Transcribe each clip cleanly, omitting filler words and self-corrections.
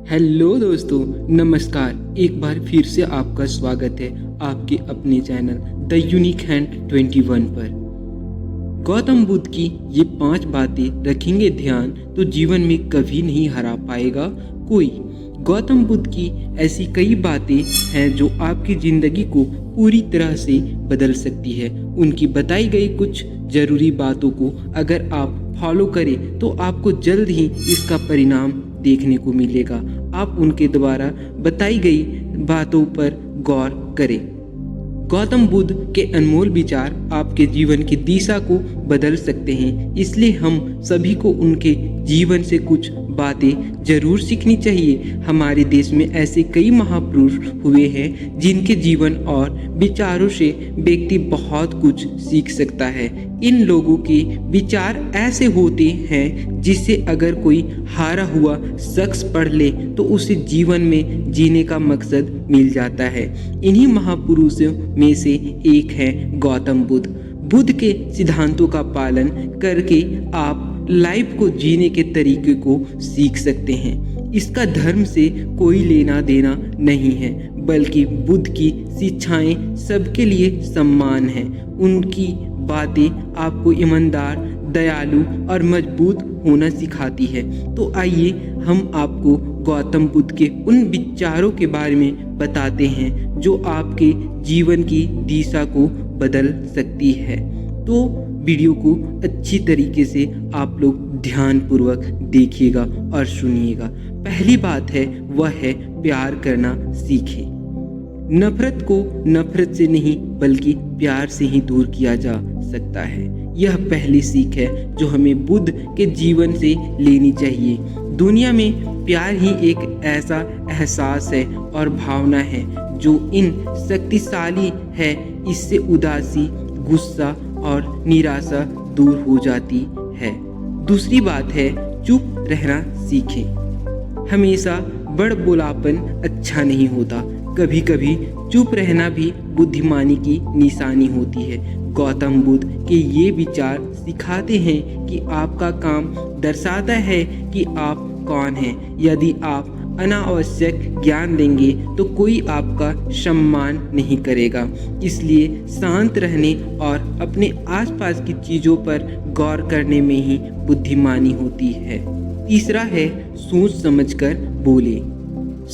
Hello दोस्तों, नमस्कार। एक बार फिर से आपका स्वागत है आपके अपने चैनल द यूनिक हैंड 21 पर। गौतम बुद्ध की ये 5 बातें रखेंगे ध्यान तो जीवन में कभी नहीं हरा पाएगा कोई। गौतम बुद्ध की ऐसी कई बातें हैं जो आपकी ज़िंदगी को पूरी तरह से बदल सकती है। उनकी बताई गई कुछ ज़रूरी बातों को अगर आप फॉलो करें तो आपको जल्द ही इसका परिणाम देखने को मिलेगा। आप उनके द्वारा बताई गई बातों पर गौर करें। गौतम बुद्ध के अनमोल विचार आपके जीवन की दिशा को बदल सकते हैं, इसलिए हम सभी को उनके जीवन से कुछ बातें जरूर सीखनी चाहिए। हमारे देश में ऐसे कई महापुरुष हुए हैं जिनके जीवन और विचारों से व्यक्ति बहुत कुछ सीख सकता है। इन लोगों के विचार ऐसे होते हैं जिससे अगर कोई हारा हुआ शख्स पढ़ ले तो उसे जीवन में जीने का मकसद मिल जाता है। इन्हीं महापुरुषों में से एक है गौतम बुद्ध। बुद्ध के सिद्धांतों का पालन करके आप लाइफ को जीने के तरीके को सीख सकते हैं। इसका धर्म से कोई लेना देना नहीं है, बल्कि बुद्ध की शिक्षाएं सबके लिए सम्मान है। उनकी बातें आपको ईमानदार, दयालु और मजबूत होना सिखाती है। तो आइए हम आपको गौतम बुद्ध के उन विचारों के बारे में बताते हैं जो आपके जीवन की दिशा को बदल सकती है। तो वीडियो को अच्छी तरीके से आप लोग ध्यानपूर्वक देखिएगा और सुनिएगा। पहली बात है वह है प्यार करना सीखें। नफरत को नफरत से नहीं बल्कि प्यार से ही दूर किया जा सकता है। यह पहली सीख है जो हमें बुद्ध के जीवन से लेनी चाहिए। दुनिया में प्यार ही एक ऐसा एहसास है और भावना है जो इन शक्तिशाली है। इससे उदासी, गुस्सा और निराशा दूर हो जाती है। दूसरी बात है चुप रहना सीखें। हमेशा बड़बोलापन अच्छा नहीं होता, कभी कभी चुप रहना भी बुद्धिमानी की निशानी होती है। गौतम बुद्ध के ये विचार सिखाते हैं कि आपका काम दर्शाता है कि आप कौन हैं। यदि आप अनावश्यक ज्ञान देंगे तो कोई आपका सम्मान नहीं करेगा। इसलिए शांत रहने और अपने आसपास की चीज़ों पर गौर करने में ही बुद्धिमानी होती है। तीसरा है सोच समझकर बोले।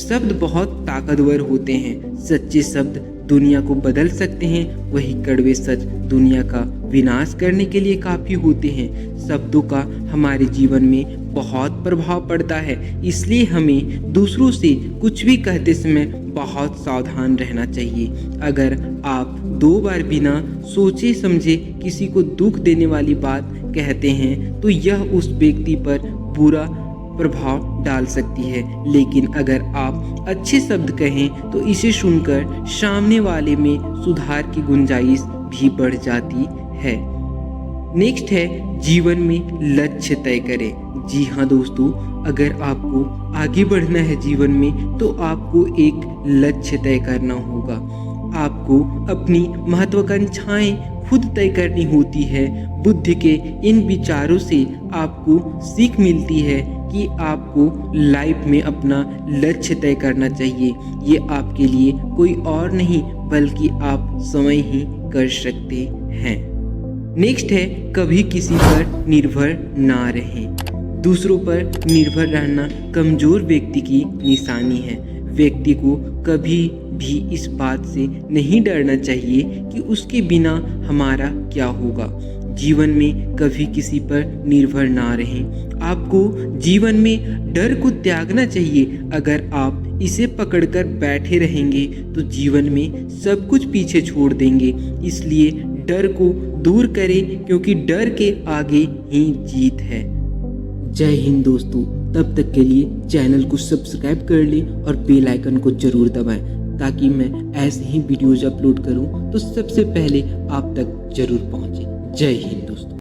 शब्द बहुत ताकतवर होते हैं। सच्चे शब्द दुनिया को बदल सकते हैं, वही कड़वे सच दुनिया का विनाश करने के लिए काफ़ी होते हैं। शब्दों का हमारे जीवन में बहुत प्रभाव पड़ता है, इसलिए हमें दूसरों से कुछ भी कहते समय बहुत सावधान रहना चाहिए। अगर आप 2 बार बिना सोचे समझे किसी को दुख देने वाली बात कहते हैं तो यह उस व्यक्ति पर बुरा प्रभाव डाल सकती है। लेकिन अगर आप अच्छे शब्द कहें तो इसे सुनकर सामने वाले में सुधार की गुंजाइश भी बढ़ जाती है। नेक्स्ट है जीवन में लक्ष्य तय करें। जी हाँ दोस्तों, अगर आपको आगे बढ़ना है जीवन में तो आपको एक लक्ष्य तय करना होगा। आपको अपनी महत्वाकांक्षाएं खुद तय करनी होती है। बुद्ध के इन विचारों से आपको सीख मिलती है कि आपको लाइफ में अपना लक्ष्य तय करना चाहिए। ये आपके लिए कोई और नहीं बल्कि आप स्वयं ही कर सकते हैं। नेक्स्ट है कभी किसी पर निर्भर ना रहें। दूसरों पर निर्भर रहना कमजोर व्यक्ति की निशानी है। व्यक्ति को कभी भी इस बात से नहीं डरना चाहिए कि उसके बिना हमारा क्या होगा। जीवन में कभी किसी पर निर्भर ना रहें। आपको जीवन में डर को त्यागना चाहिए। अगर आप इसे पकड़कर बैठे रहेंगे तो जीवन में सब कुछ पीछे छोड़ देंगे। इसलिए डर को दूर करें, क्योंकि डर के आगे ही जीत है। जय हिंद दोस्तों। तब तक के लिए चैनल को सब्सक्राइब कर लें और बेल आइकन को जरूर दबाएं ताकि मैं ऐसे ही वीडियोज अपलोड करूं तो सबसे पहले आप तक जरूर पहुंचे। जय हिंद।